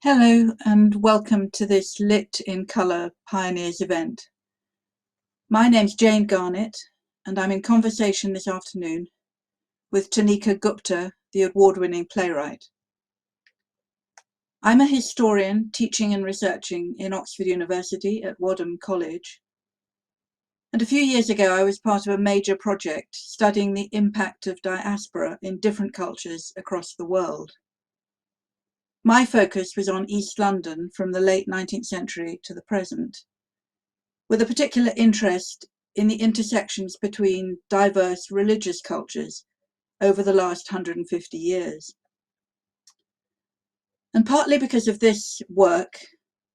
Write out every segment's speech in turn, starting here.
Hello and welcome to this Lit in Colour Pioneers event. My name's Jane Garnett and I'm in conversation this afternoon with Tanika Gupta, the award-winning playwright. I'm a historian teaching and researching in Oxford University at Wadham College. And a few years ago I was part of a major project studying the impact of diaspora in different cultures across the world. My focus was on East London from the late 19th century to the present, with a particular interest in the intersections between diverse religious cultures over the last 150 years. And partly because of this work,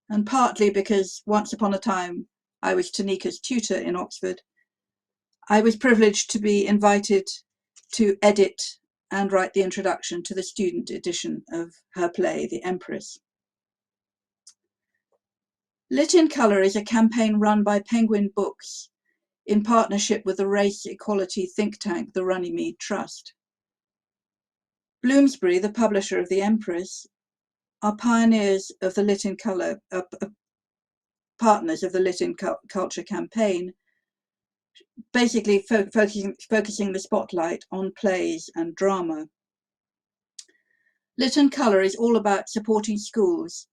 and partly because once upon a time I was Tanika's tutor in Oxford, I was privileged to be invited to edit and write the introduction to the student edition of her play, The Empress. Lit in Colour is a campaign run by Penguin Books in partnership with the race equality think tank, the Runnymede Trust. Bloomsbury, the publisher of The Empress, are pioneers of the Lit in Colour, partners of the Lit in Culture campaign, basically focusing the spotlight on plays and drama. Lit in Colour is all about supporting schools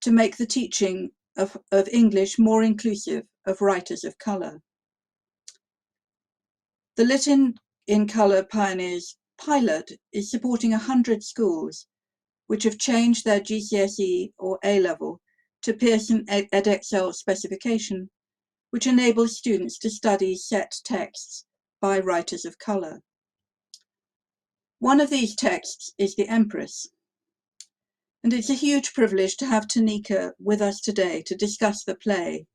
to make the teaching of English more inclusive of writers of colour. The Lit in Colour Pioneers pilot is supporting 100 schools which have changed their GCSE or A-level to Pearson Edexcel specification, which enables students to study set texts by writers of colour. One of these texts is The Empress, and it's a huge privilege to have Tanika with us today to discuss the play,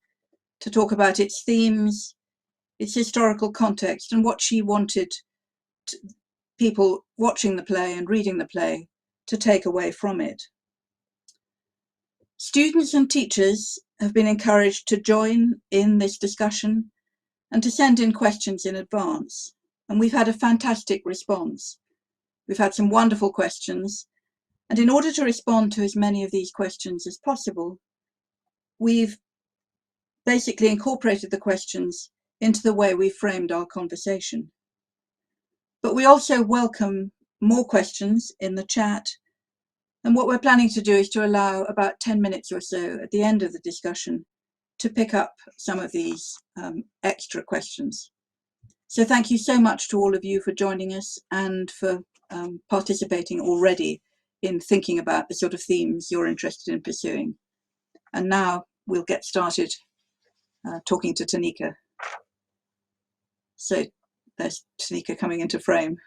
to talk about its themes, its historical context, and what she wanted people watching the play and reading the play to take away from it. Students and teachers have been encouraged to join in this discussion and to send in questions in advance, and we've had a fantastic response. We've had some wonderful questions, and in order to respond to as many of these questions as possible, we've basically incorporated the questions into the way we framed our conversation. But we also welcome more questions in the chat, and what we're planning to do is to allow about 10 minutes or so at the end of the discussion to pick up some of these extra questions. So thank you so much to all of you for joining us and for participating already in thinking about the sort of themes you're interested in pursuing. And now we'll get started talking to Tanika. So there's Tanika coming into frame.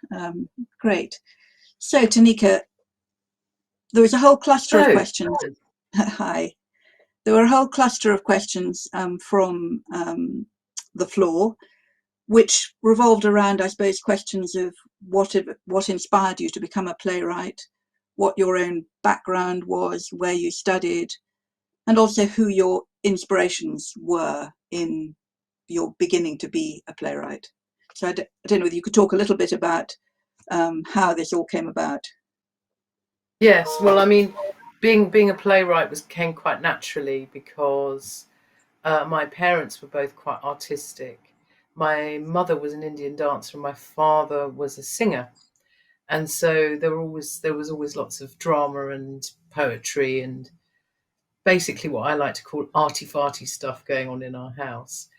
Great. So Tanika, there was a whole cluster of questions. Hi. There were a whole cluster of questions from the floor, which revolved around, I suppose, questions of what inspired you to become a playwright, what your own background was, where you studied, and also who your inspirations were in your beginning to be a playwright. So I don't know whether you could talk a little bit about how this all came about. Yes, well, I mean, being a playwright came quite naturally because my parents were both quite artistic. My mother was an Indian dancer and my father was a singer. And so there was always lots of drama and poetry and basically what I like to call arty-farty stuff going on in our house.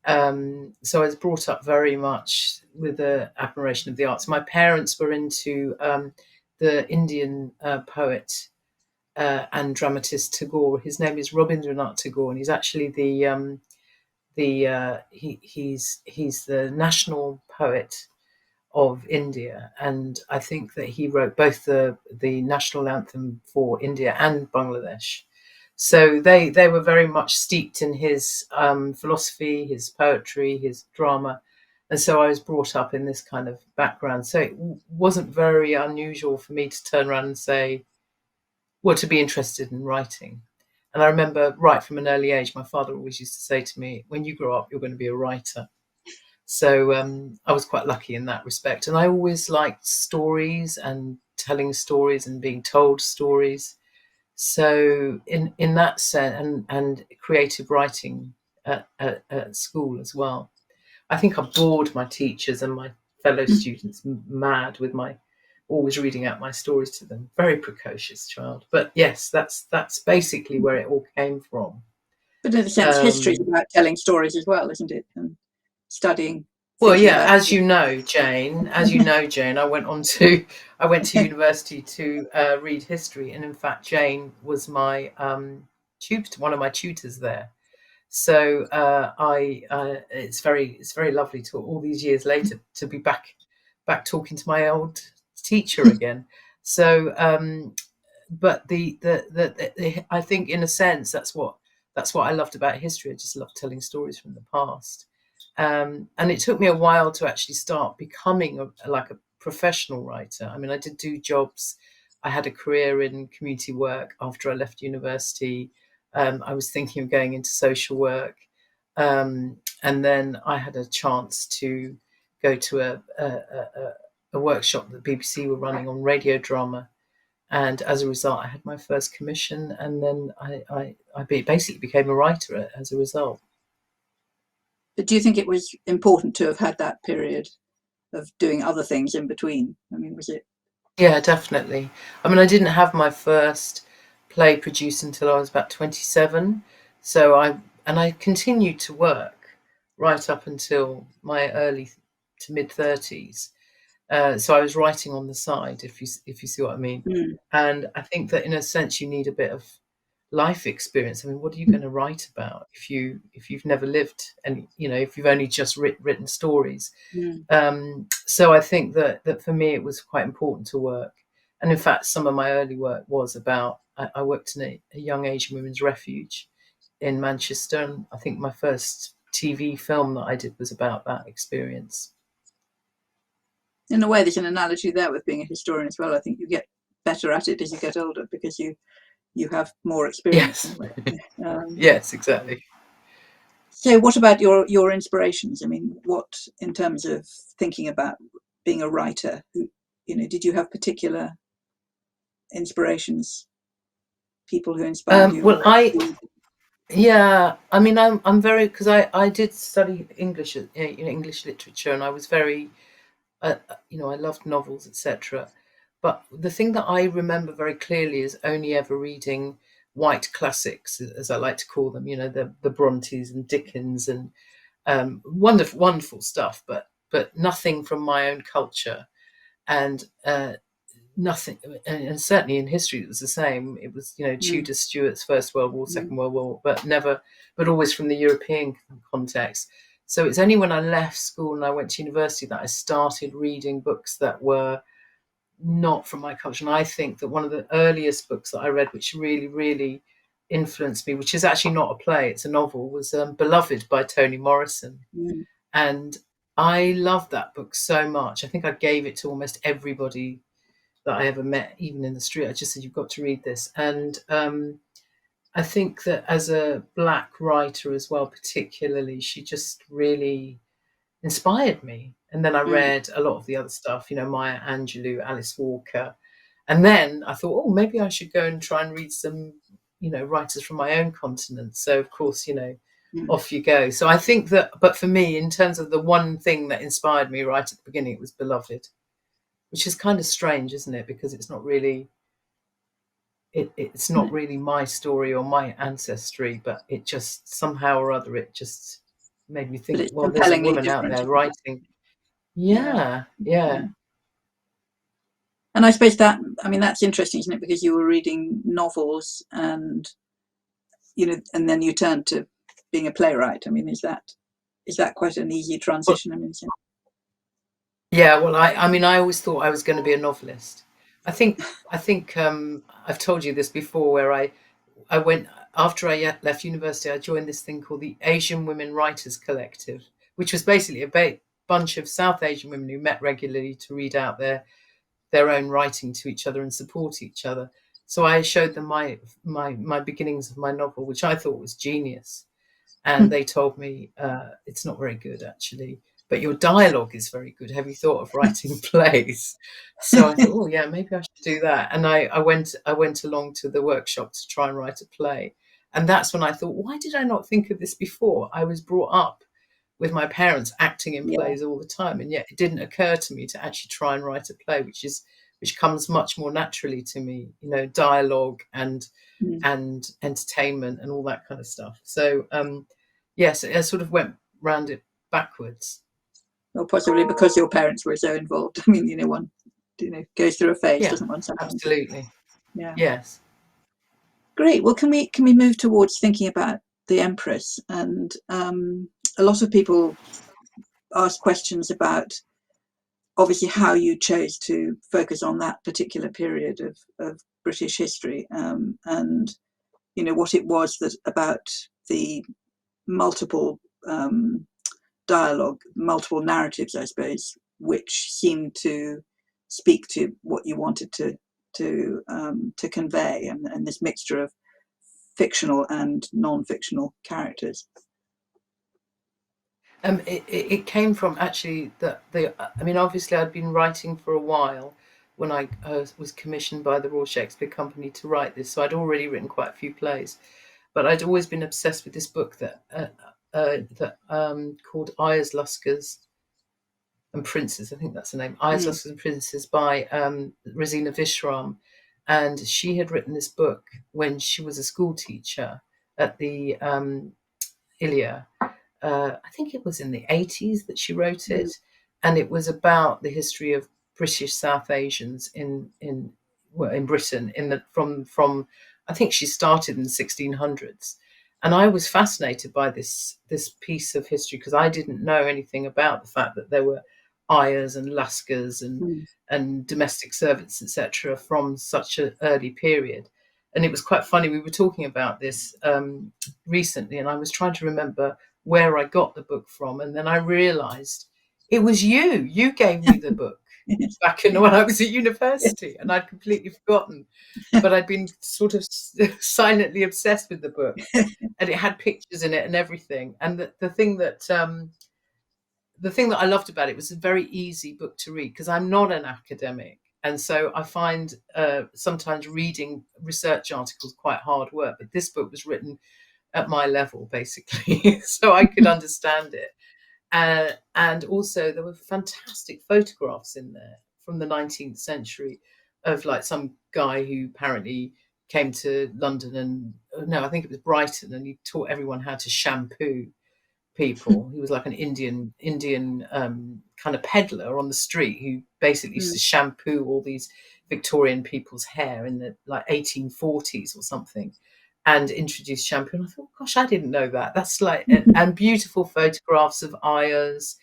So I was brought up very much with the admiration of the arts. My parents were into the Indian poet and dramatist Tagore. His name is Rabindranath Tagore, and he's actually he's the national poet of India, and I think that he wrote both the national anthem for India and Bangladesh. So they were very much steeped in his philosophy, his poetry, his drama. And so I was brought up in this kind of background. So it wasn't very unusual for me to turn around and say, well, to be interested in writing. And I remember right from an early age, my father always used to say to me, when you grow up, you're going to be a writer. So I was quite lucky in that respect. And I always liked stories and telling stories and being told stories. So in that sense, and creative writing at school as well. I think I bored my teachers and my fellow students mad with my always reading out my stories to them. Very precocious child, but yes, that's basically where it all came from. But in a sense, history is about telling stories as well, isn't it? And studying, Well, thinking yeah, about. as you know, Jane, I went to university to read history, and in fact, Jane was my one of my tutors there. So it's very lovely to all these years later to be back talking to my old teacher again. So, but I think in a sense that's what I loved about history. I just loved telling stories from the past, and it took me a while to actually start becoming like a professional writer. I mean, I did do jobs. I had a career in community work after I left university. I was thinking of going into social work, and then I had a chance to go to a workshop that the BBC were running on radio drama, and as a result, I had my first commission, and then I basically became a writer as a result. But do you think it was important to have had that period of doing other things in between? I mean, was it? Yeah, definitely. I mean, I didn't have my first play produced until I was about 27. So I continued to work right up until my early to mid 30s. So I was writing on the side, if you see what I mean. Mm, And I think that in a sense you need a bit of life experience. I mean, what are you going to write about if you've never lived, and if you've only just written stories? mm. So I think that for me it was quite important to work. And in fact, some of my early work was about, I worked in a young Asian women's refuge in Manchester. And I think my first TV film that I did was about that experience. In a way, there's an analogy there with being a historian as well. I think you get better at it as you get older because you have more experience in Yes. a way. Yes, exactly. So, what about your inspirations? I mean, what in terms of thinking about being a writer? Did you have particular inspirations? People who inspired you, Well, or yeah, I mean, I'm very, because I did study English, English literature, and I was very, I loved novels, etc. But the thing that I remember very clearly is only ever reading white classics, as I like to call them. The Brontes and Dickens and wonderful stuff, but nothing from my own culture, and nothing, and certainly in history it was the same. It was mm, Tudor, Stuarts, First World War, mm, Second World War, but always from the European context. So it's only when I left school and I went to university that I started reading books that were not from my culture. And I think that one of the earliest books that I read, which really, really influenced me, which is actually not a play, it's a novel, was Beloved by Toni Morrison. mm. And I loved that book so much. I think I gave it to almost everybody that I ever met, even in the street. I just said, "You've got to read this." And I think that as a Black writer as well, particularly, she just really inspired me. And then I Mm. read a lot of the other stuff, Maya Angelou, Alice Walker. And then I thought, oh, maybe I should go and try and read some, writers from my own continent. So, of course, Mm. off you go. So I think that, but for me, in terms of the one thing that inspired me right at the beginning, it was Beloved, which is kind of strange, isn't it? Because it's not really, it's not really my story or my ancestry, but it just somehow or other, it just made me But think, it's well, there's a compellingly woman out different, there isn't it? writing. Yeah, Yeah, yeah. yeah. And I suppose I mean, that's interesting, isn't it? Because you were reading novels, and and then you turned to being a playwright. I mean, is that quite an easy Well, transition? I mean, yeah, well, I mean, I always thought I was going to be a novelist. I think I've told you this before, where I went after I left university. I joined this thing called the Asian Women Writers Collective, which was basically a bunch of South Asian women who met regularly to read out their own writing to each other and support each other. So I showed them my beginnings of my novel, which I thought was genius, and they told me it's not very good actually, but your dialogue is very good. Have you thought of writing plays? So I thought, oh yeah, maybe I should do that. And I went along to the workshop to try and write a play. And that's when I thought, why did I not think of this before? I was brought up with my parents acting in Yeah. plays all the time, and yet it didn't occur to me to actually try and write a play, which comes much more naturally to me, dialogue and entertainment and all that kind of stuff. So yes, I sort of went round it backwards. Or possibly because your parents were so involved. I mean, one goes through a phase, Yeah, doesn't one sometimes? absolutely. Yeah. Yes. Great. Well, can we move towards thinking about the Empress? And a lot of people ask questions about obviously how you chose to focus on that particular period of British history, and what it was that about the multiple dialogue, multiple narratives, I suppose, which seemed to speak to what you wanted to convey, and this mixture of fictional and non-fictional characters. It came from actually obviously I'd been writing for a while when I was commissioned by the Royal Shakespeare Company to write this, so I'd already written quite a few plays, but I'd always been obsessed with this book that called Ayers, Luskers and Princes. I think that's the name. Ayers, Luskers and Princes by Rosina Vishram, and she had written this book when she was a school teacher at the Ilia. I think it was in the 80s that she wrote it, and it was about the history of British South Asians in Britain from I think she started in the 1600s, and I was fascinated by this piece of history because I didn't know anything about the fact that there were ayers and laskers and domestic servants, etc., from such an early period. And it was quite funny. We were talking about this recently, and I was trying to remember where I got the book from, and then I realised it was you. You gave me the book back when I was at university, and I'd completely forgotten. But I'd been sort of silently obsessed with the book, and it had pictures in it and everything. And the thing that I loved about it was a very easy book to read because I'm not an academic. And so I find sometimes reading research articles quite hard work. But this book was written at my level, basically, so I could understand it. And also there were fantastic photographs in there from the 19th century of like some guy who apparently came to London and no, I think it was Brighton, and he taught everyone how to shampoo people. He was like an Indian kind of peddler on the street who basically used to shampoo all these Victorian people's hair in the like 1840s or something, and introduced shampoo. And I thought, gosh, I didn't know that. That's like and beautiful photographs of ayers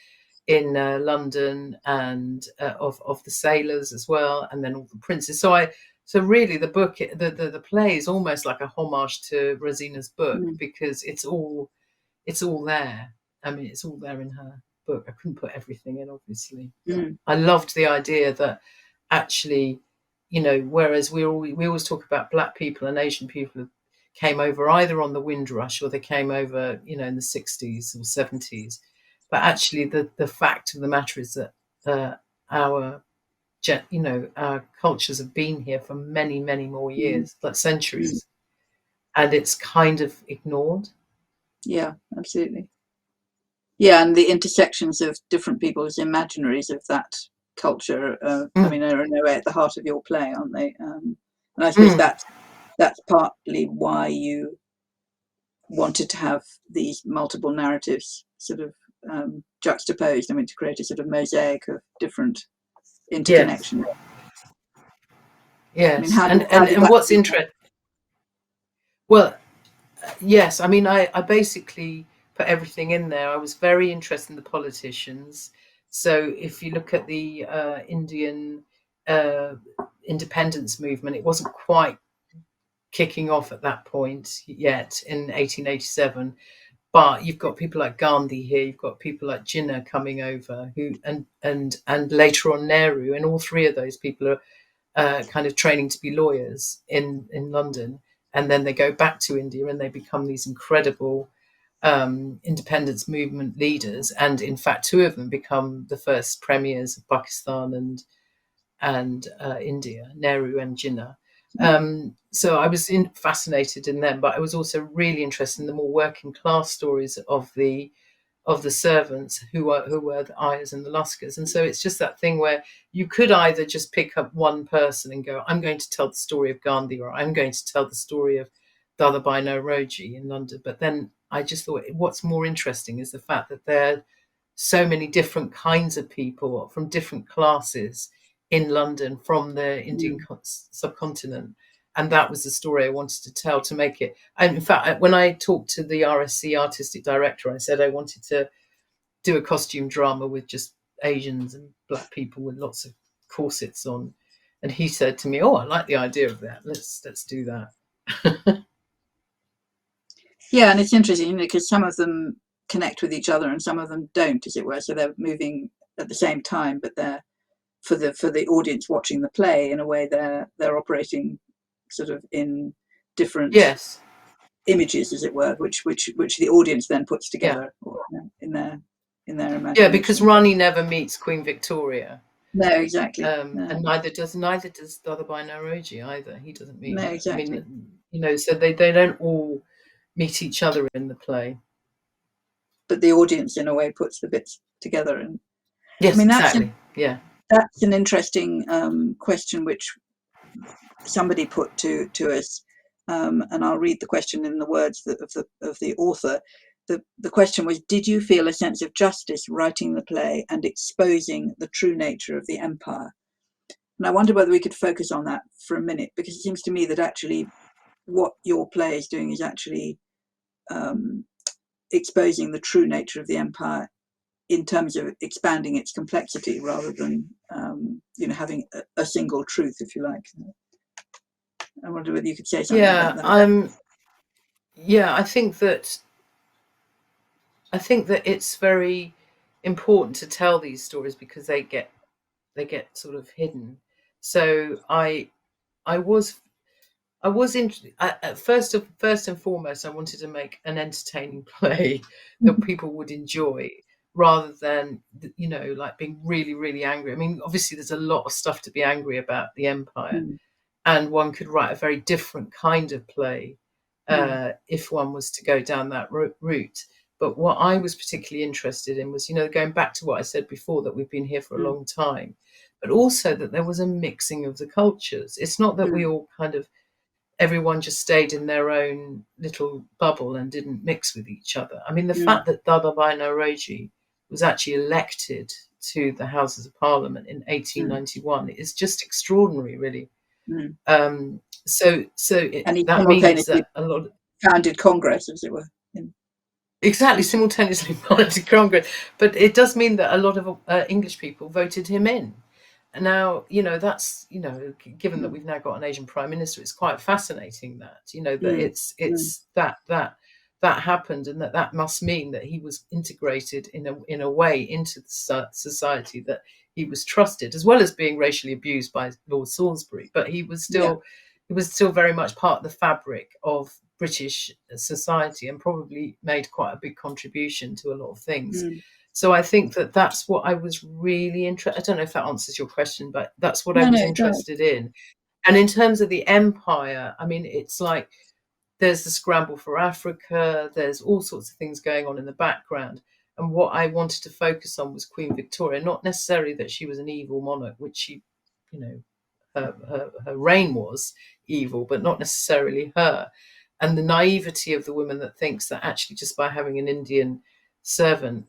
in London and of the sailors as well, and then all the princes. So really the book, the play is almost like a homage to Rosina's book because it's all there. I mean, it's all there in her book. I couldn't put everything in, obviously. I loved the idea that actually, whereas we always talk about Black people and Asian people who came over either on the Windrush or they came over, in the 60s or 70s. But actually, the fact of the matter is that our cultures have been here for many, many more years, like centuries, and it's kind of ignored. Yeah, absolutely. Yeah, and the intersections of different people's imaginaries of that culture, I mean, are in a way at the heart of your play, aren't they? And I suppose that's partly why you wanted to have these multiple narratives sort of juxtaposed. I mean, to create a sort of mosaic of different interconnection. Yes, I mean, how did and that what's interesting? Well, yes, I mean, I basically put everything in there. I was very interested in the politicians. So if you look at the Indian independence movement, it wasn't quite kicking off at that point yet in 1887. But you've got people like Gandhi here, you've got people like Jinnah coming over, who and later on Nehru, and all three of those people are kind of training to be lawyers in London, and then they go back to India and they become these incredible independence movement leaders, and in fact, two of them become the first premiers of Pakistan and India, Nehru and Jinnah. So I was fascinated in them, but I was also really interested in the more working class stories of the servants who were the Ayers and the Luskers. And so it's just that thing where you could either just pick up one person and go, I'm going to tell the story of Gandhi, or I'm going to tell the story of Dadabhai Naoroji in London. But then I just thought what's more interesting is the fact that there are so many different kinds of people from different classes in London from the Indian subcontinent. And that was the story I wanted to tell, to make it. And in fact, when I talked to the RSC artistic director, I said I wanted to do a costume drama with just Asians and black people with lots of corsets on. And he said to me, "Oh, I like the idea of that. Let's do that." Yeah, and it's interesting because some of them connect with each other and some of them don't, as it were. So they're moving at the same time, but they're for the audience watching the play, in a way they're operating sort of in different images, as it were, which the audience then puts together in their imagination. Yeah, because Rani never meets Queen Victoria. No, exactly. And neither does Dadabhai Naoroji either. He doesn't meet her. Exactly. I mean, so they don't all meet each other in the play. But the audience, in a way, puts the bits together. And yes, I mean, exactly. That's an interesting question which somebody put to us, and I'll read the question in the words of the author. The question was, did you feel a sense of justice writing the play and exposing the true nature of the empire? And I wonder whether we could focus on that for a minute, because it seems to me that actually what your play is doing is actually exposing the true nature of the empire in terms of expanding its complexity, rather than having a single truth, if you like. I wonder whether you could say something about that. I think that it's very important to tell these stories because they get sort of hidden. So I was first and foremost, I wanted to make an entertaining play that people would enjoy, rather than like being really, really angry. I mean, obviously there's a lot of stuff to be angry about the empire, and one could write a very different kind of play if one was to go down that route. But what I was particularly interested in was, going back to what I said before, that we've been here for a long time, but also that there was a mixing of the cultures. It's not that we all everyone just stayed in their own little bubble and didn't mix with each other. I mean, the fact that Dadabhai Naoroji was actually elected to the Houses of Parliament in 1891 is just extraordinary, really. And he that means that a lot founded Congress, as it were. Exactly, simultaneously founded Congress. But it does mean that a lot of English people voted him in. And now, that's, given that we've now got an Asian Prime Minister, it's quite fascinating that, that it's that happened, and that must mean that he was integrated in a way into the society, that he was trusted, as well as being racially abused by Lord Salisbury. But he was still very much part of the fabric of British society, and probably made quite a big contribution to a lot of things. So I think that that's what I was really interested. I don't know if that answers your question, but that's what I was interested in. And in terms of the empire, I mean, it's like there's the scramble for Africa. There's all sorts of things going on in the background. And what I wanted to focus on was Queen Victoria, not necessarily that she was an evil monarch, which she, her reign was evil, but not necessarily her. And the naivety of the woman that thinks that actually just by having an Indian servant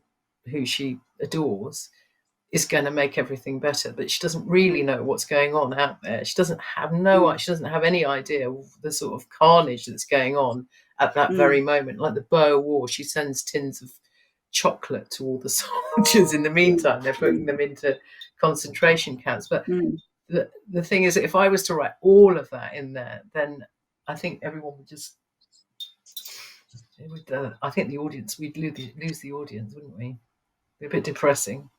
who she adores is going to make everything better, but she doesn't really know what's going on out there. She doesn't have any idea of the sort of carnage that's going on at that very moment. Like the Boer War, she sends tins of chocolate to all the soldiers. In the meantime, they're putting them into concentration camps. But the thing is, if I was to write all of that in there, then I think everyone would just I think the audience, we'd lose the audience, wouldn't we? A bit depressing.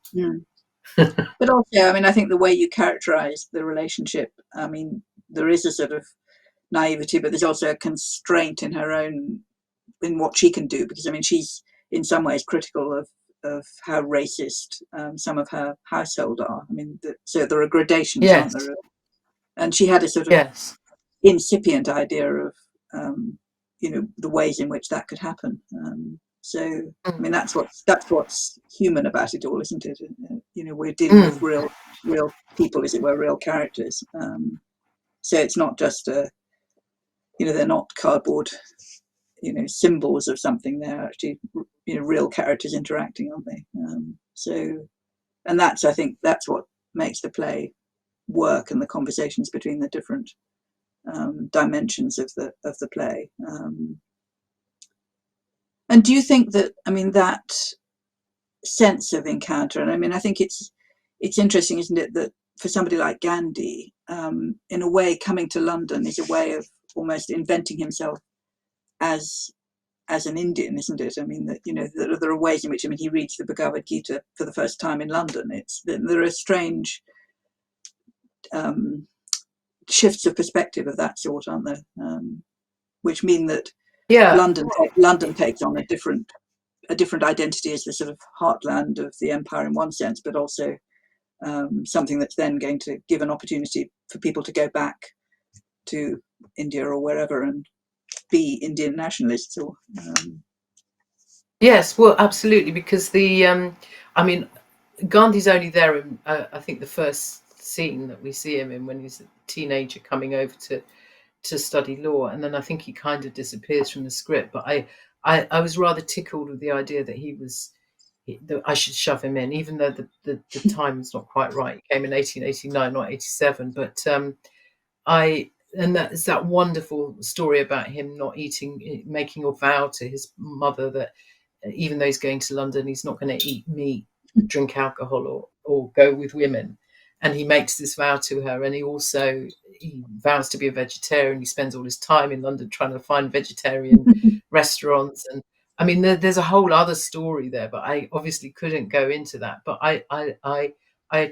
But also, I mean, I think the way you characterize the relationship, I mean, there is a sort of naivety, but there's also a constraint in her own what she can do, because I mean she's in some ways critical of how racist some of her household are. I mean, so there are gradations, aren't Yes. there? And she had a sort of Yes. incipient idea of the ways in which that could happen. So I mean that's what's human about it all, isn't it? We're dealing with real people, as it were, real characters. So it's not just they're not cardboard symbols of something. They're actually real characters interacting, aren't they? And I think that's what makes the play work, and the conversations between the different dimensions of the play. And do you think that, I mean, that sense of encounter, and I mean, I think it's interesting, isn't it, that for somebody like Gandhi, in a way, coming to London is a way of almost inventing himself as an Indian, isn't it? I mean, that there are ways in which, I mean, he reads the Bhagavad Gita for the first time in London. There are strange shifts of perspective of that sort, aren't there? Which mean that London takes on a different identity as the sort of heartland of the empire in one sense, but also something that's then going to give an opportunity for people to go back to India or wherever and be Indian nationalists. Or Yes, well, absolutely, because I mean, Gandhi's only there in, I think, the first scene that we see him in when he's a teenager coming over to study law, and then I think he kind of disappears from the script. But I was rather tickled with the idea that that I should shove him in, even though the time is not quite right. He came in 1889, not 87. But and that's that wonderful story about him not eating, making a vow to his mother that even though he's going to London, he's not going to eat meat, drink alcohol, or go with women. And he makes this vow to her, and he vows to be a vegetarian. He spends all his time in London trying to find vegetarian restaurants, and I mean, there's a whole other story there, but I obviously couldn't go into that. But I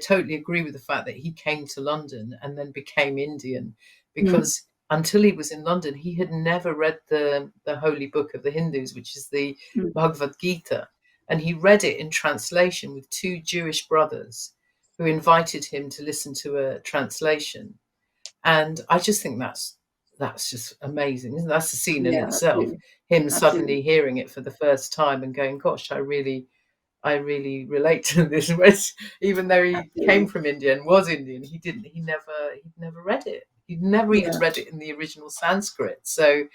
totally agree with the fact that he came to London and then became Indian, because until he was in London, he had never read the holy book of the Hindus, which is the Bhagavad Gita, and he read it in translation with two Jewish brothers who invited him to listen to a translation. And I just think that's just amazing. That's a scene in itself. Absolutely. Him suddenly hearing it for the first time and going, "Gosh, I really relate to this." Even though he came from India and was Indian, he'd never read it. He'd never even read it in the original Sanskrit. So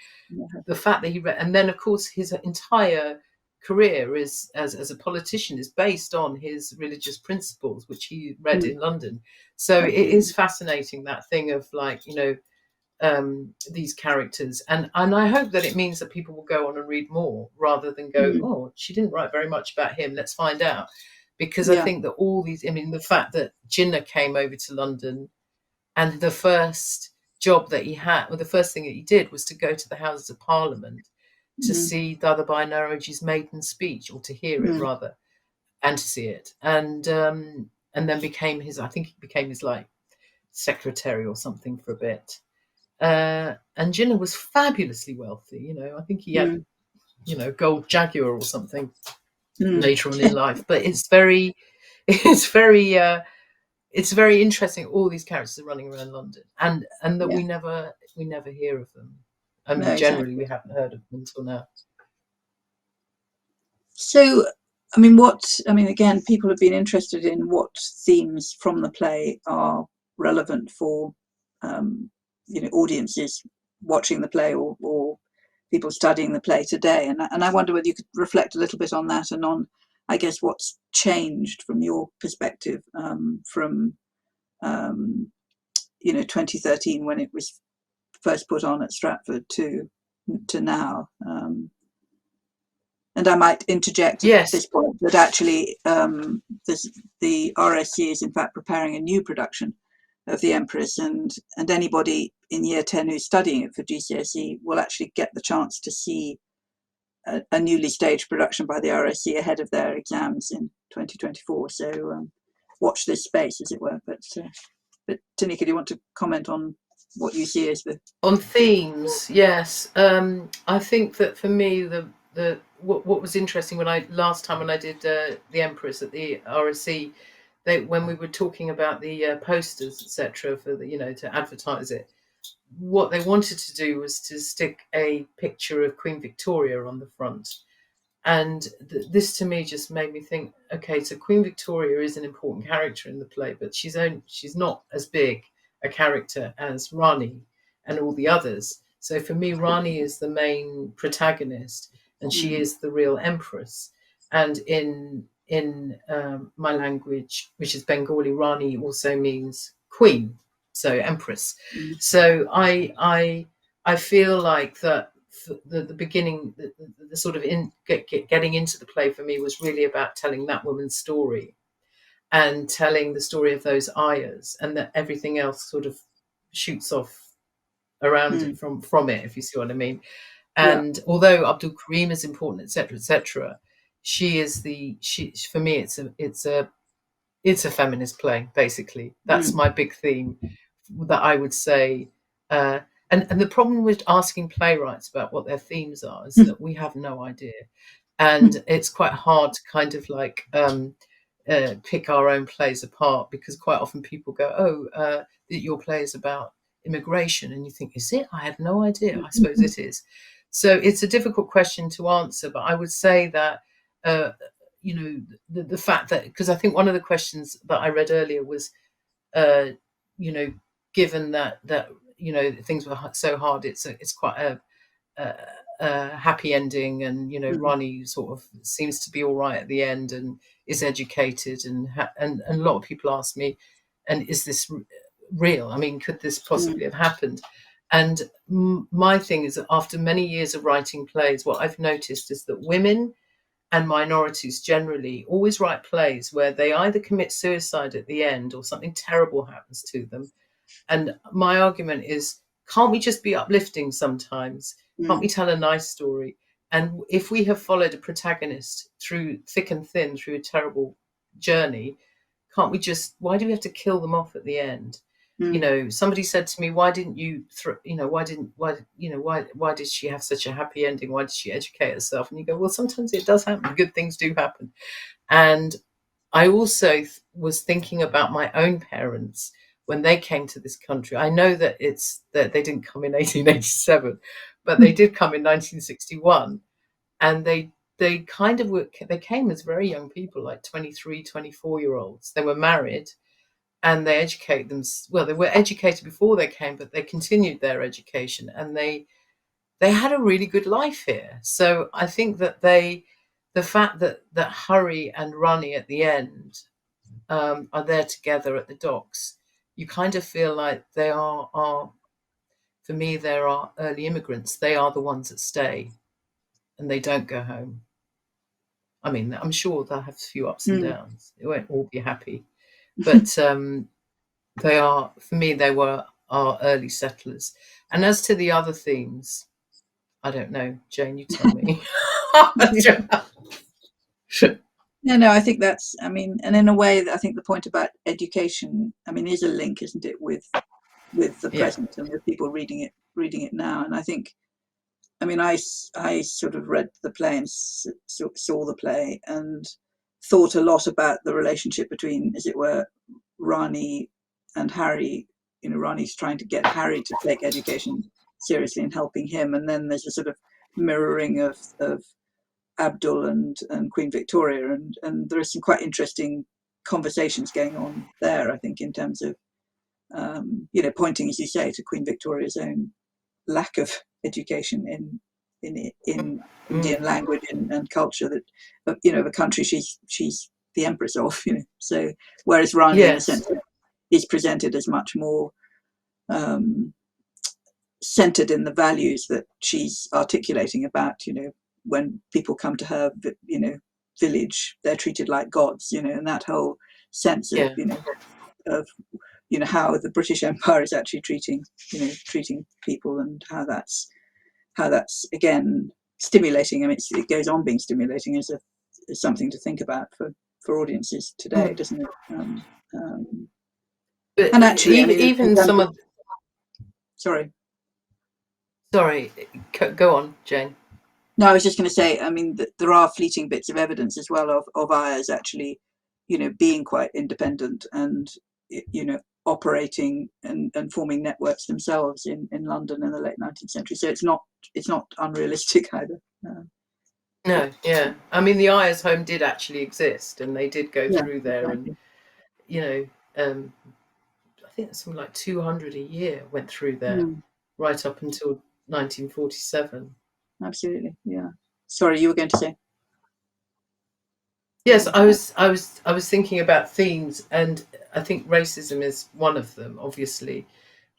the fact that he read, and then of course his entire career is as a politician is based on his religious principles, which he read in London. So it is fascinating, that thing of like, these characters, and I hope that it means that people will go on and read more rather than go, oh, she didn't write very much about him, let's find out. Because I think that all these, I mean, the fact that Jinnah came over to London and the first job that he had, or the first thing that he did, was to go to the Houses of Parliament to see Dadabhai Naoroji's maiden speech, or to hear it rather, and to see it, and then became his, I think he became his like secretary or something for a bit. And Jinnah was fabulously wealthy. I think he had, gold Jaguar or something later on in life. But it's very interesting. All these characters are running around London, and that we never hear of them. I mean, generally we haven't heard of them until now. So, I mean, again, people have been interested in what themes from the play are relevant for, audiences watching the play or people studying the play today. And I wonder whether you could reflect a little bit on that, and on, I guess, what's changed from your perspective from 2013, when it was first put on at Stratford, to now. And I might interject at this point that actually the RSC is in fact preparing a new production of the Empress, and anybody in year 10 who's studying it for GCSE will actually get the chance to see a newly staged production by the RSC ahead of their exams in 2024. So watch this space, as it were. But Tanika, do you want to comment on what you see as the On themes, yes. I think that for me, what was interesting when I did the Empress at the RSC, when we were talking about the posters, etc., for the to advertise it, what they wanted to do was to stick a picture of Queen Victoria on the front. And this to me just made me think, okay, so Queen Victoria is an important character in the play, but she's not as big a character as Rani and all the others. So for me, Rani is the main protagonist, and she is the real empress. And in my language, which is Bengali, Rani also means queen, so empress. So I feel like that the beginning, the sort of getting into the play for me was really about telling that woman's story and telling the story of those ayahs, and that everything else sort of shoots off around it from it, if you see what I mean. And although Abdul Karim is important, etc., she is for me it's a feminist play, basically. That's my big theme that I would say. And the problem with asking playwrights about what their themes are is that we have no idea. And it's quite hard to kind of like pick our own plays apart, because quite often people go, oh, your play is about immigration. And you think, is it? I had no idea. I suppose it is. So it's a difficult question to answer. But I would say that the fact that, because I think one of the questions that I read earlier was, given that things were so hard, it's quite a happy ending, and Ronnie sort of seems to be all right at the end and is educated, and a lot of people ask me, and is this real? I mean, could this possibly have happened? And my thing is that after many years of writing plays, what I've noticed is that women and minorities generally always write plays where they either commit suicide at the end or something terrible happens to them. And my argument is, can't we just be uplifting sometimes? Can't we tell a nice story? And if we have followed a protagonist through thick and thin through a terrible journey, can't we just, why do we have to kill them off at the end? Somebody said to me, why didn't you, why did she have such a happy ending? Why did she educate herself? And you go, well, sometimes it does happen. Good things do happen. And I also was thinking about my own parents when they came to this country. I know that that they didn't come in 1887, but they did come in 1961. And they kind of they came as very young people, like 23, 24-year-olds. They were married. And they educate them. Well, they were educated before they came, but they continued their education, and they had a really good life here. So I think that the fact that Hurry and Ronnie at the end are there together at the docks, you kind of feel like they are for me, there are early immigrants. They are the ones that stay, and they don't go home. I mean, I'm sure they'll have a few ups and downs. It won't all be happy, but they are, for me, they were our early settlers. And as to the other themes, I don't know. Jane, you tell me. No, I think that's, I mean, and in a way, I think the point about education, I mean, is a link, isn't it, with the present and with people reading it now. And I think, I mean, I sort of read the play and saw the play and thought a lot about the relationship between, as it were, Rani and Harry. Rani's trying to get Harry to take education seriously and helping him. And then there's a sort of mirroring of Abdul and Queen Victoria. And there are some quite interesting conversations going on there, I think, in terms of, pointing, as you say, to Queen Victoria's own lack of education in Indian language and culture, that the country she's the empress of, so whereas Rani, in a sense, is presented as much more centered in the values that she's articulating about, when people come to her village, they're treated like gods, and that whole sense of of how the British Empire is actually treating people, and how that's again stimulating. I mean, it goes on being stimulating as something to think about for audiences today, doesn't it? But and actually, even some of Sorry. Sorry, go on, Jane. No, I was just going to say, I mean, there are fleeting bits of evidence as well of Ayers actually, being quite independent and, operating and forming networks themselves in London in the late 19th century. So it's not unrealistic either. No, yeah. I mean, the Ayers home did actually exist, and they did go through there, exactly. and I think something like 200 a year went through there, right up until 1947. Absolutely, yeah. Sorry, you were going to say? Yes, I was thinking about themes, and I think racism is one of them, obviously,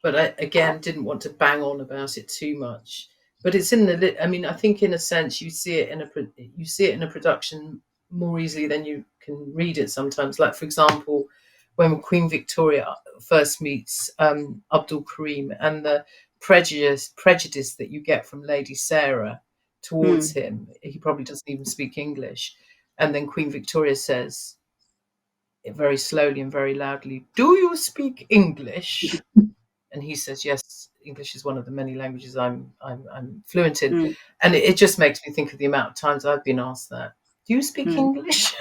but I again didn't want to bang on about it too much. But it's in the. I mean, I think in a sense you see it in a production more easily than you can read it sometimes. Like, for example, when Queen Victoria first meets Abdul Karim, and the prejudice that you get from Lady Sarah towards him. He probably doesn't even speak English. And then Queen Victoria says, very slowly and very loudly, "Do you speak English?" And he says, "Yes, English is one of the many languages I'm fluent in." And it just makes me think of the amount of times I've been asked that. "Do you speak English?"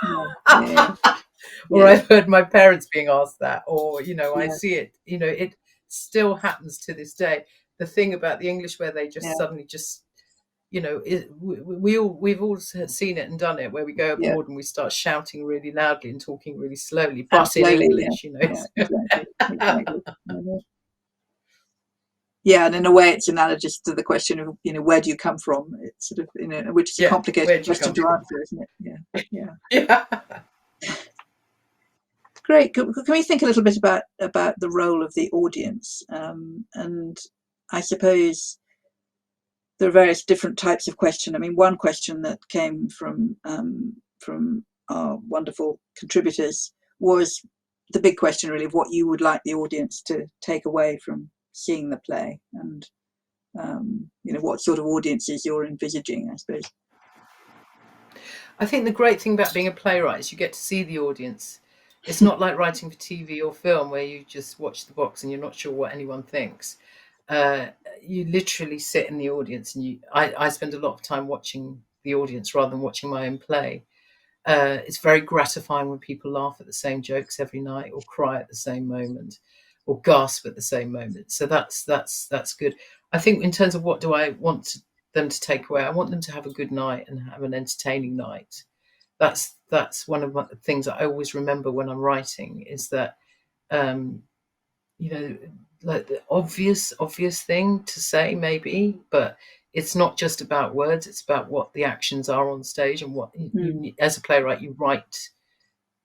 Yeah. Or I've heard my parents being asked that, or I Yeah. see it. It still happens to this day. The thing about the English, where they just suddenly just we've all seen it and done it, where we go Yeah. abroad and we start shouting really loudly and talking really slowly, And but in slowly, English, yeah, exactly. Yeah, and in a way, it's analogous to the question of where do you come from? It's sort of which is a complicated where do you question come to from? answer, isn't it? Yeah. Yeah. Great. Can we think a little bit about the role of the audience? And I suppose there are various different types of question. I mean, one question that came from our wonderful contributors was the big question, really, of what you would like the audience to take away from seeing the play, and what sort of audiences you're envisaging, I suppose. I think the great thing about being a playwright is you get to see the audience. It's not like writing for TV or film, where you just watch the box and you're not sure what anyone thinks. You literally sit in the audience, and I spend a lot of time watching the audience rather than watching my own play. It's very gratifying when people laugh at the same jokes every night, or cry at the same moment, or gasp at the same moment. So that's good. I think in terms of what do I want them to take away, I want them to have a good night and have an entertaining night. That's one of the things I always remember when I'm writing, is that um, like the obvious thing to say maybe, but it's not just about words. It's about what the actions are on stage, and what you as a playwright, you write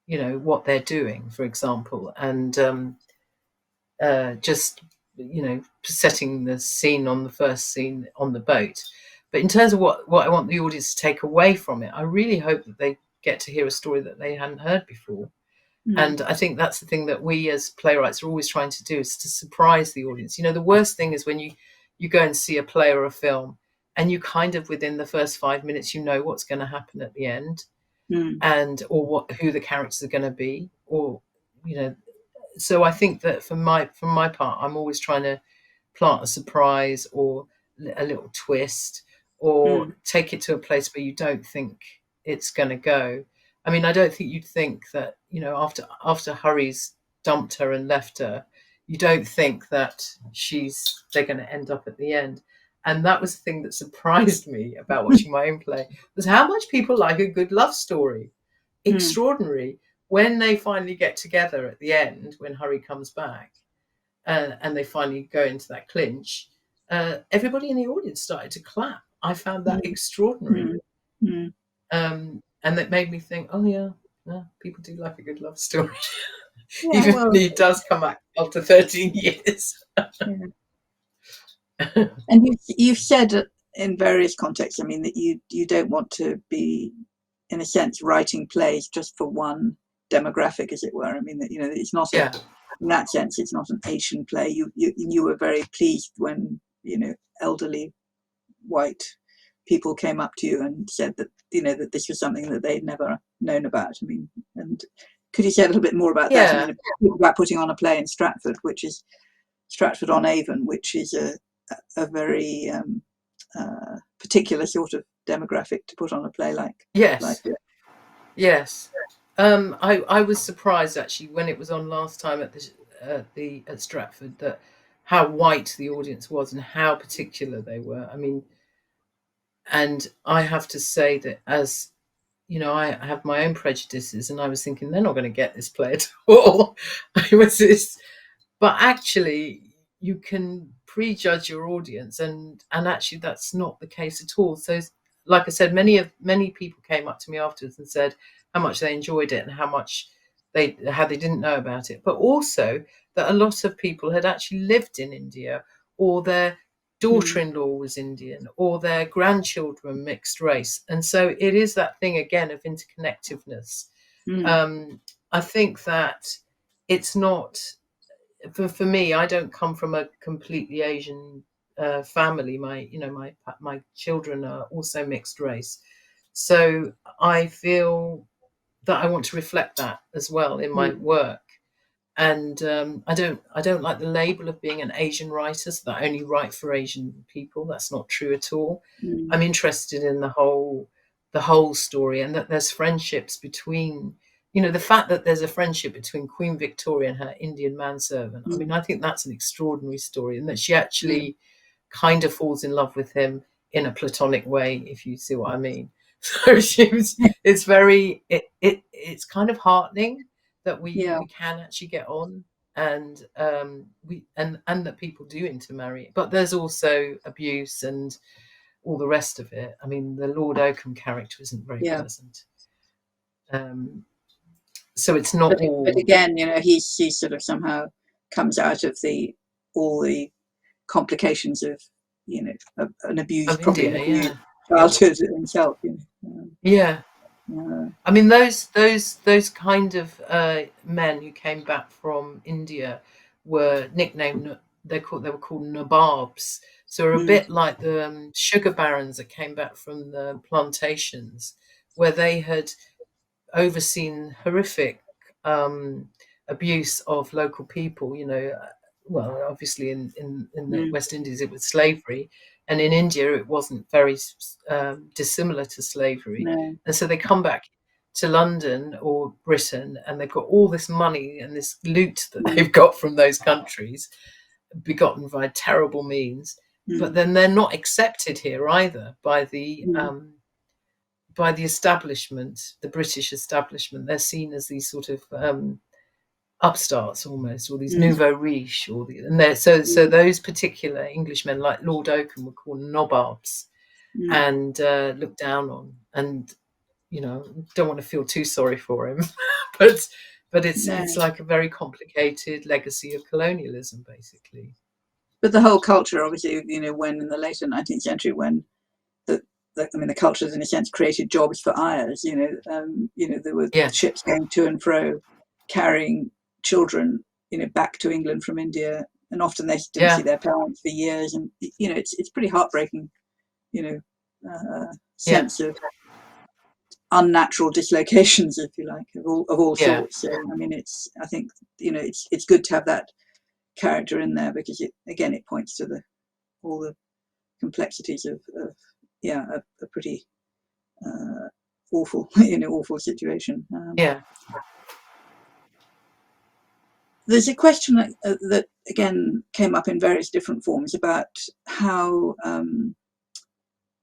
what they're doing, for example, and just setting the scene on the first scene on the boat. But in terms of what I want the audience to take away from it, I really hope that they get to hear a story that they hadn't heard before. And I think that's the thing that we as playwrights are always trying to do, is to surprise the audience. The worst thing is when you go and see a play or a film, and you kind of, within the first 5 minutes, what's going to happen at the end, and or who the characters are going to be, or so I think that from my part, I'm always trying to plant a surprise, or a little twist, or take it to a place where you don't think it's going to go. I mean, I don't think you'd think that, after Hurry's dumped her and left her, you don't think that they're going to end up at the end. And that was the thing that surprised me about watching my own play, was how much people like a good love story. Extraordinary. When they finally get together at the end, when Hurry comes back, and they finally go into that clinch, everybody in the audience started to clap. I found that extraordinary. And that made me think, oh yeah, people do like a good love story. Even when he does come back after 13 years. And you've said in various contexts, I mean, that you don't want to be, in a sense, writing plays just for one demographic, as it were. I mean, that it's not in that sense, it's not an Asian play. You were very pleased when elderly white people came up to you and said that that this was something that they'd never known about. I mean, and could you say a little bit more about that? I mean, about putting on a play in Stratford, which is Stratford-on-Avon, which is a very particular sort of demographic to put on a play like Yes, this. yes. I was surprised actually when it was on last time at Stratford, that how white the audience was and how particular they were. I mean, and I have to say that, as you know, I have my own prejudices, and I was thinking they're not going to get this play at all. I was this, but actually, you can prejudge your audience, and actually, that's not the case at all. So, like I said, many people came up to me afterwards and said how much they enjoyed it and how they didn't know about it, but also that a lot of people had actually lived in India, or their daughter-in-law was Indian, or their grandchildren mixed race, and so it is that thing again of interconnectiveness. I think that it's not for me. I don't come from a completely Asian family. My children are also mixed race, so I feel that I want to reflect that as well in my work. And I don't like the label of being an Asian writer, so that I only write for Asian people. That's not true at all. I'm interested in the whole story, and that there's friendships between, the fact that there's a friendship between Queen Victoria and her Indian manservant. I mean, I think that's an extraordinary story, and that she actually kind of falls in love with him in a platonic way, if you see what I mean. So it's kind of heartening that we Yeah, can actually get on, and and that people do intermarry. But there's also abuse and all the rest of it. I mean, the Lord Oakham character isn't very yeah. pleasant. So it's not But all again, he sort of somehow comes out of all the complications of an abused, of probably an India. abused Yeah, childhood himself. yeah. Uh, I mean, those kind of men who came back from India were nicknamed. They were called nababs. So they're a mm, bit like the sugar barons that came back from the plantations, where they had overseen horrific abuse of local people. Well, obviously in the mm, West Indies it was slavery, and in India it wasn't very dissimilar to slavery. no, And so they come back to London or Britain, and they've got all this money and this loot that mm, they've got from those countries, begotten by terrible means. But mm, then they're not accepted here either mm, by the establishment, the British establishment. They're seen as these sort of upstarts almost, or these mm, nouveau riche, and so mm, those particular Englishmen, like Lord Oakham, were called nabobs mm, and looked down on. And don't want to feel too sorry for him, but it's no. like a very complicated legacy of colonialism, basically. But the whole culture, obviously, when in the later 19th century, when the, the cultures in a sense created jobs for ayahs. There were Yes, ships going to and fro, carrying children, back to England from India, and often they didn't see yeah, their parents for years, and it's pretty heartbreaking, you know, yeah, sense of unnatural dislocations, if you like, of all yeah, sorts. So I mean, I think it's good to have that character in there, because it points to all the complexities of yeah, a pretty awful awful situation. yeah. There's a question that again came up in various different forms about how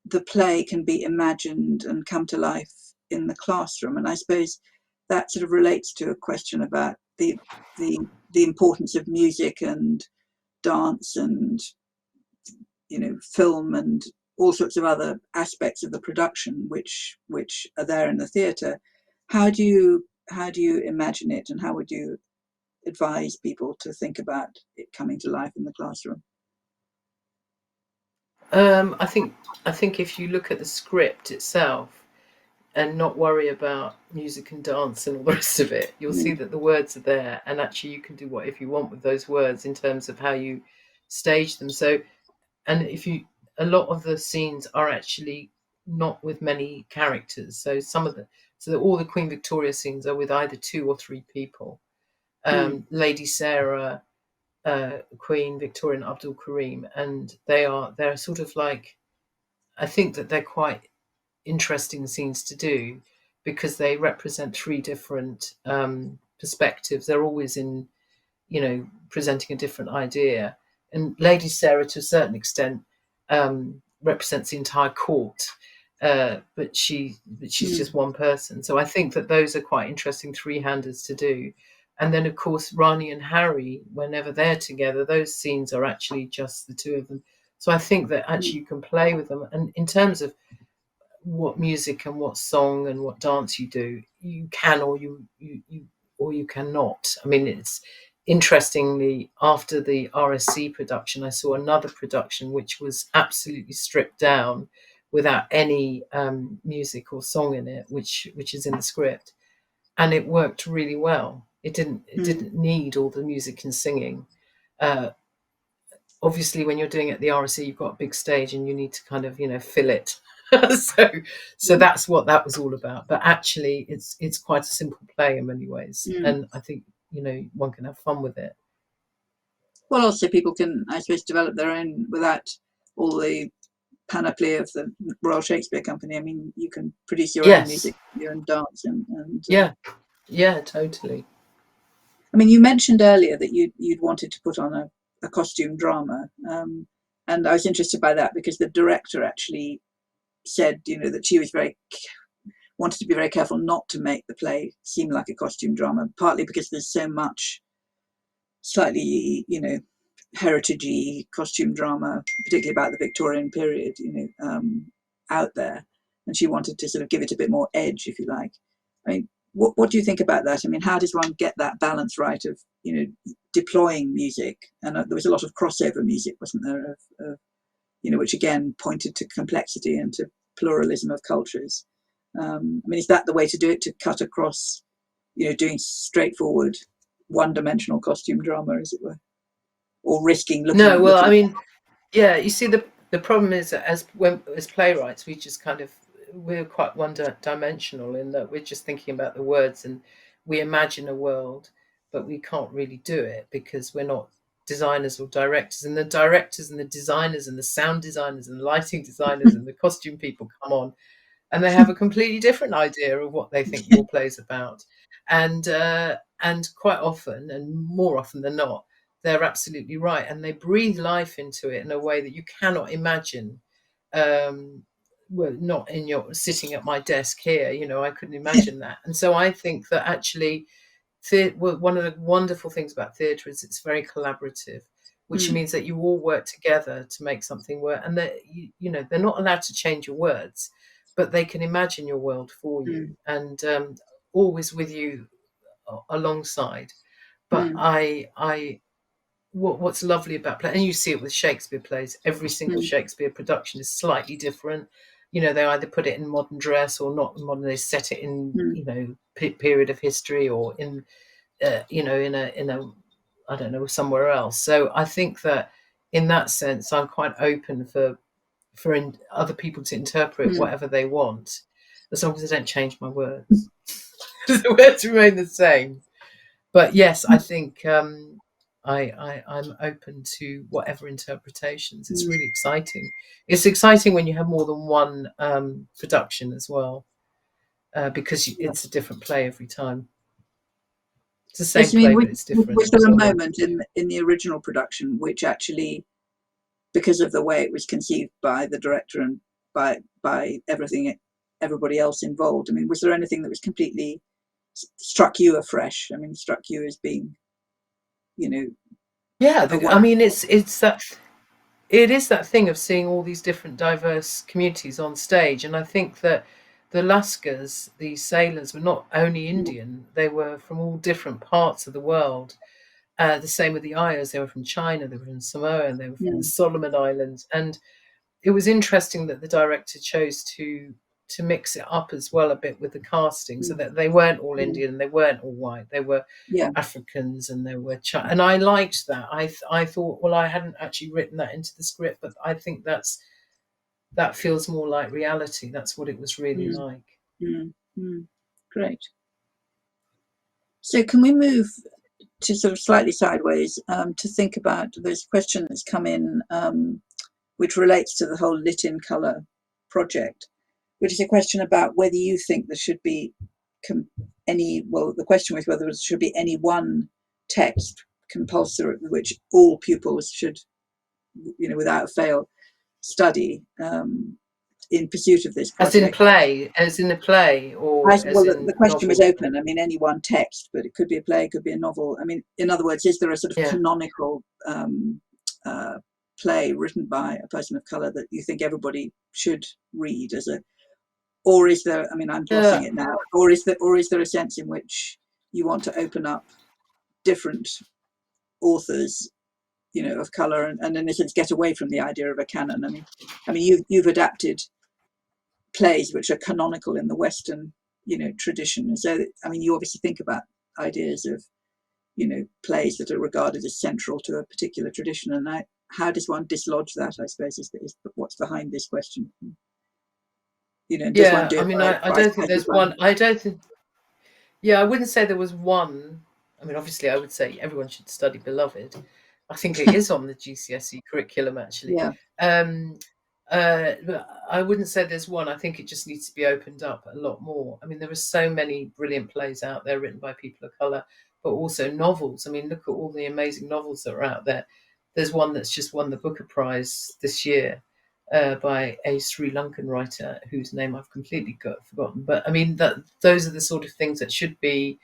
the play can be imagined and come to life in the classroom, and I suppose that sort of relates to a question about the the importance of music and dance and film and all sorts of other aspects of the production which are there in the theatre. How do you imagine it, and how would you advise people to think about it coming to life in the classroom? I think if you look at the script itself and not worry about music and dance and all the rest of it, you'll see Mm, that the words are there, and actually you can do whatever you want with those words in terms of how you stage them. So, and if you, a lot of the scenes are actually not with many characters. So all the Queen Victoria scenes are with either two or three people. mm, Lady Sarah, Queen Victoria and Abdul Karim, and they're sort of like, I think that they're quite interesting scenes to do because they represent three different perspectives. They're always in, presenting a different idea. And Lady Sarah, to a certain extent, represents the entire court, but she's just one person. So I think that those are quite interesting three-handers to do. And then, of course, Rani and Harry, whenever they're together, those scenes are actually just the two of them. So I think that actually you can play with them. And in terms of what music and what song and what dance you do, you can or you cannot. I mean, it's interestingly, after the RSC production, I saw another production which was absolutely stripped down without any music or song in it, which is in the script, and it worked really well. It didn't need all the music and singing. Obviously, when you're doing it at the RSC, you've got a big stage and you need to kind of fill it. so that's what that was all about. But actually, it's quite a simple play in many ways, and I think one can have fun with it. Well, also people can, I suppose, develop their own without all the panoply of the Royal Shakespeare Company. I mean, you can produce your own music, your own dance, and yeah, totally. I mean, you mentioned earlier that you'd wanted to put on a costume drama, and I was interested by that because the director actually said, that she was wanted to be very careful not to make the play seem like a costume drama, partly because there's so much slightly, heritagey costume drama, particularly about the Victorian period, out there, and she wanted to sort of give it a bit more edge, if you like. I mean, what do you think about that? I mean, how does one get that balance right of deploying music? And there was a lot of crossover music, wasn't there, of which again pointed to complexity and to pluralism of cultures. I mean, is that the way to do it, to cut across, doing straightforward, one-dimensional costume drama, as it were, or risking looking? No, well, I mean, yeah. You see, the problem is that as playwrights, we just we're quite one-dimensional in that we're just thinking about the words and we imagine a world, but we can't really do it because we're not designers or directors. And the directors and the designers and the sound designers and the lighting designers and the costume people come on, and they have a completely different idea of what they think your play's about. And quite often, and more often than not, they're absolutely right, and they breathe life into it in a way that you cannot imagine. Well, not in your sitting at my desk here, I couldn't imagine that. And so I think that actually, one of the wonderful things about theatre is it's very collaborative, which means that you all work together to make something work, and that they're not allowed to change your words, but they can imagine your world for you, and always with you alongside. But what's lovely about play, and you see it with Shakespeare plays, every single Shakespeare production is slightly different. They either put it in modern dress or not modern. They set it in period of history, or in in a I don't know, somewhere else. So I think that in that sense, I'm quite open for other people to interpret whatever they want, as long as they don't change my words. The words remain the same. But yes, I think I'm open to whatever interpretations. It's really exciting. It's exciting when you have more than one production as well, because it's a different play every time. It's the same play, but it's different. Was there a moment in the original production which actually, because of the way it was conceived by the director and by everybody else involved, I mean, was there anything that was completely struck you afresh? I mean, struck you as being, yeah. I mean, it is that thing of seeing all these different diverse communities on stage, and I think that the Lascars, the sailors, were not only Indian; they were from all different parts of the world. The same with the Ayers; they were from China, they were from Samoa, and they were from the Solomon Islands. And it was interesting that the director chose to mix it up as well a bit with the casting, so that they weren't all Indian, they weren't all white, they were Africans, and they were and I liked that. I thought, well, I hadn't actually written that into the script, but I think that feels more like reality. That's what it was really like. Great. So can we move to sort of slightly sideways, to think about, there's a question that's come in, which relates to the whole lit in colour project, which is a question about whether you think there should be the question was whether there should be any one text compulsory which all pupils should, without fail, study, in pursuit of this As in project. play, or as The in question was novel? open. I mean, any one text, but it could be a play, it could be a novel. I mean, in other words, is there a sort of Yeah. canonical play written by a person of colour that you think everybody should read or is there? I mean, I'm glossing it now. Or is there a sense in which you want to open up different authors, of colour, and in a sense get away from the idea of a canon? I mean, you've adapted plays which are canonical in the Western, tradition. So, I mean, you obviously think about ideas of, plays that are regarded as central to a particular tradition. And how does one dislodge that, I suppose, is what's behind this question. Does one Yeah, do I it mean, I don't think as you there's run? one. I don't think. Yeah, I wouldn't say there was one. I mean, obviously, I would say everyone should study Beloved. I think it is on the GCSE curriculum, actually. Yeah. But I wouldn't say there's one. I think it just needs to be opened up a lot more. I mean, there are so many brilliant plays out there written by people of colour, but also novels. I mean, look at all the amazing novels that are out there. There's one that's just won the Booker Prize this year, by a Sri Lankan writer whose name I've completely forgotten. But I mean, those are the sort of things that should be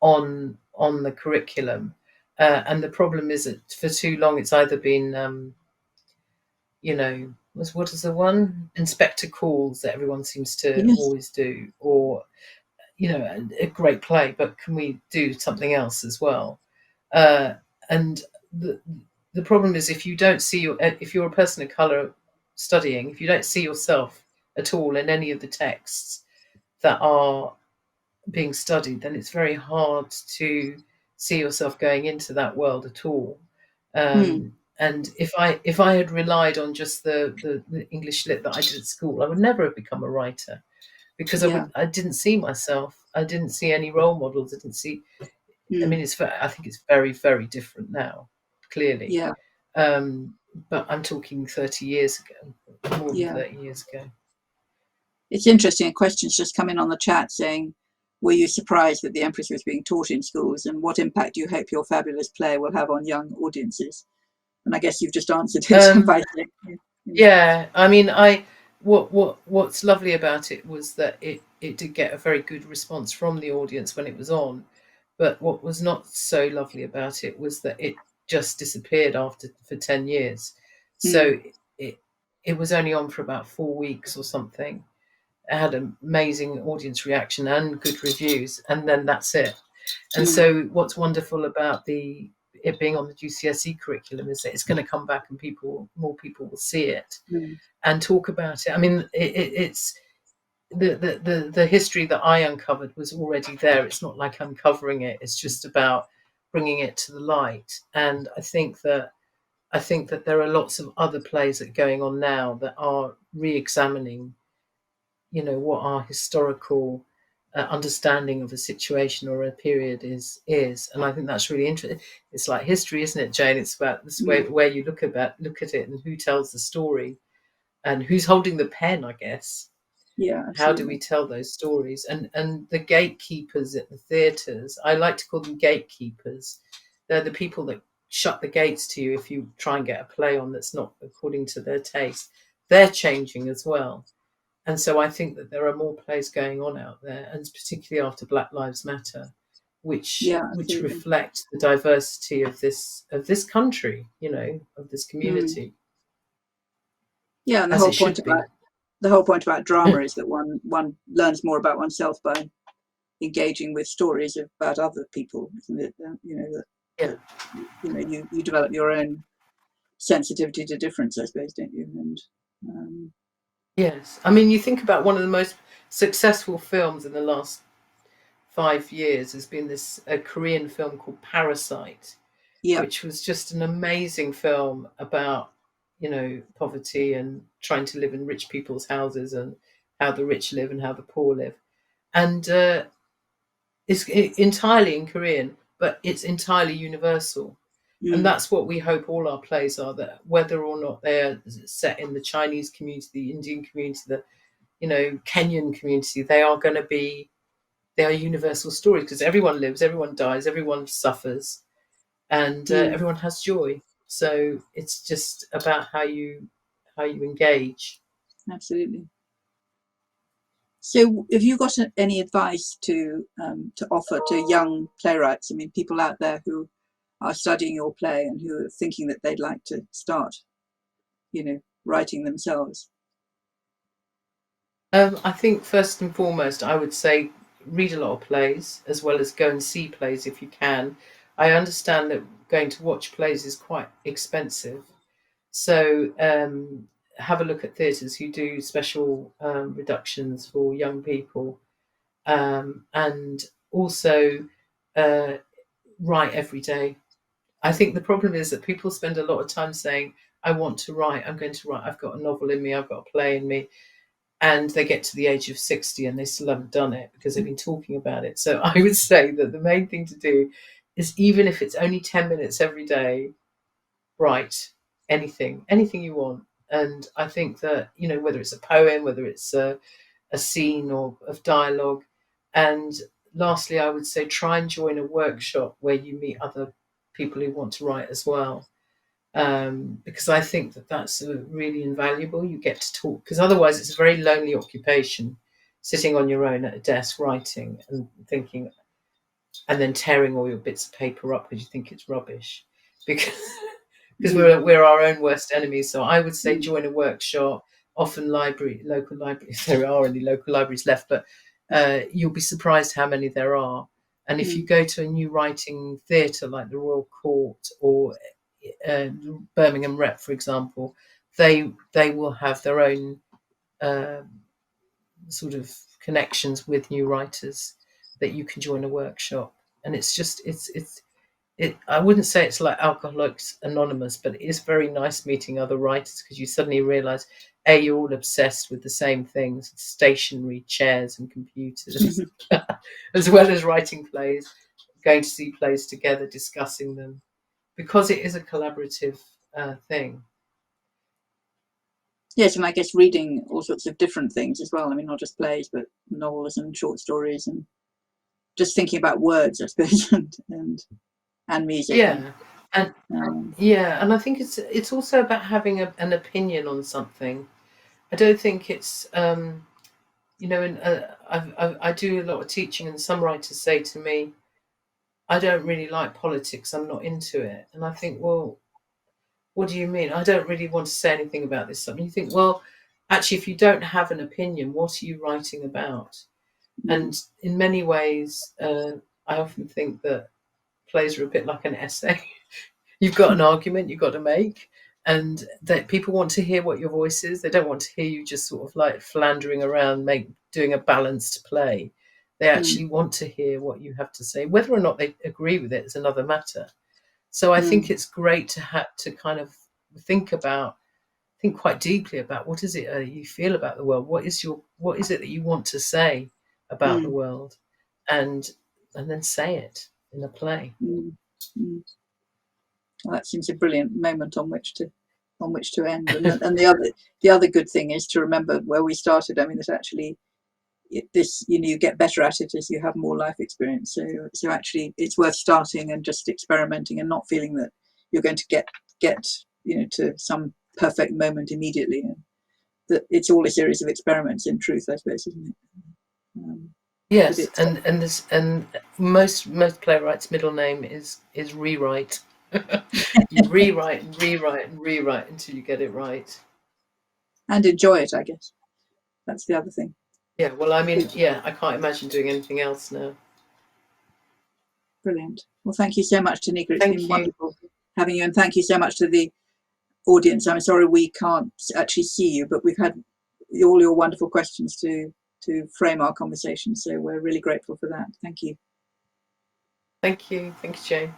on the curriculum. And the problem is that for too long it's either been, what is the one? Inspector Calls that everyone seems to Yes. always do, or a great play, but can we do something else as well? And the problem is if you're a person of color studying, if you don't see yourself at all in any of the texts that are being studied, then it's very hard to see yourself going into that world at all. Mm. And if I had relied on just the English lit that I did at school, I would never have become a writer, because Yeah. I didn't see myself. I didn't see any role models. I didn't see. I Mm. mean, I think it's very, very different now, clearly. Yeah. But I'm talking 30 years ago, more than Yeah. 30 years ago. It's interesting. A question's just come in on the chat saying, were you surprised that the Empress was being taught in schools, and what impact do you hope your fabulous play will have on young audiences? And I guess you've just answered it by saying, Yeah, I mean, what's lovely about it was that it did get a very good response from the audience when it was on, but what was not so lovely about it was that it just disappeared for 10 years. Mm. So it it was only on for about 4 weeks or something. It had an amazing audience reaction and good reviews, and then that's it. And Mm. so what's wonderful about it being on the GCSE curriculum is that it's going to come back and more people will see it Mm. and talk about it. I mean, it's the history that I uncovered was already there. It's not like uncovering it. It's just about bringing it to the light. And I think that there are lots of other plays that are going on now that are re-examining, what our historical understanding of a situation or a period is. And I think that's really interesting. It's like history, isn't it, Jane? It's about this way Mm. where you look at it and who tells the story and who's holding the pen, I guess. Yeah, How do absolutely. we tell those stories? And the gatekeepers at the theatres, I like to call them gatekeepers. They're the people that shut the gates to you if you try and get a play on that's not according to their taste. They're changing as well. And so I think that there are more plays going on out there, and particularly after Black Lives Matter, which Yeah, which absolutely. reflect the diversity of this country, of this Mm. community, Yeah, and as it should be. the whole point about drama is that one learns more about oneself by engaging with stories about other people, isn't it? Yeah. That you develop your own sensitivity to difference, I suppose, don't you? And Yes. I mean, you think about one of the most successful films in the last 5 years has been a Korean film called Parasite, yeah. which was just an amazing film about, poverty and trying to live in rich people's houses and how the rich live and how the poor live. And it's entirely in Korean, but it's entirely universal. And that's what we hope all our plays are, that whether or not they're set in the Chinese community, the Indian community, the Kenyan community, they are universal stories, because everyone lives, everyone dies, everyone suffers, and everyone has joy. So it's just about how you engage. Absolutely. So have you got any advice to offer to young playwrights? I mean, people out there who are studying your play and who are thinking that they'd like to start, writing themselves? I think first and foremost, I would say read a lot of plays, as well as go and see plays if you can. I understand that going to watch plays is quite expensive. So have a look at theatres who do special reductions for young people. And also write every day. I think the problem is that people spend a lot of time saying, I want to write, I'm going to write, I've got a novel in me, I've got a play in me. And they get to the age of 60 and they still haven't done it because they've been talking about it. So I would say that the main thing to do is, even if it's only 10 minutes every day, write anything you want. And I think that, whether it's a poem, whether it's a scene or of dialogue. And lastly, I would say try and join a workshop where you meet other people who want to write as well. Because I think that that's really invaluable. You get to talk, because otherwise it's a very lonely occupation, sitting on your own at a desk writing and thinking, and then tearing all your bits of paper up because you think it's rubbish, because we're our own worst enemies. So I would say join a workshop, often local libraries, if there are any local libraries left, but you'll be surprised how many there are. And if you go to a new writing theatre like the Royal Court or Birmingham Rep, for example, they will have their own sort of connections with new writers that you can join a workshop. And it's just I wouldn't say it's like Alcoholics Anonymous, but it is very nice meeting other writers, because you suddenly realize, you're all obsessed with the same things: stationery, chairs and computers, as well as writing plays, going to see plays together, discussing them, because it is a collaborative thing. Yes, and I guess reading all sorts of different things as well. I mean, not just plays, but novels and short stories, and just thinking about words, I suppose, and music. Yeah, and I think it's also about having an opinion on something. I don't think it's and I do a lot of teaching, and some writers say to me, I don't really like politics, I'm not into it. And I think, well, what do you mean? I don't really want to say anything about this subject. You think, well, actually, if you don't have an opinion, what are you writing about? And in many ways, I often think that plays are a bit like an essay. You've got an argument you've got to make, and that people want to hear what your voice is. They don't want to hear you just sort of like philandering around, doing a balanced play. They actually want to hear what you have to say. Whether or not they agree with it is another matter. So I think it's great to have to kind of think quite deeply about, what is it you feel about the world? What is it that you want to say about the world, and then say it in a play. Well, that seems a brilliant moment on which to end. And the other good thing is to remember where we started. I mean, that actually you get better at it as you have more life experience. So actually, it's worth starting and just experimenting, and not feeling that you're going to get to some perfect moment immediately. That it's all a series of experiments, in truth, I suppose, isn't it? Yes, and most playwrights' middle name is rewrite. You rewrite and rewrite and rewrite until you get it right. And enjoy it, I guess. That's the other thing. Yeah, well, I mean, I can't imagine doing anything else now. Brilliant. Well, thank you so much, Tanika. It's been wonderful having you, and thank you so much to the audience. I'm sorry we can't actually see you, but we've had all your wonderful questions to frame our conversation, so we're really grateful for that. Thank you. Thank you, Jane.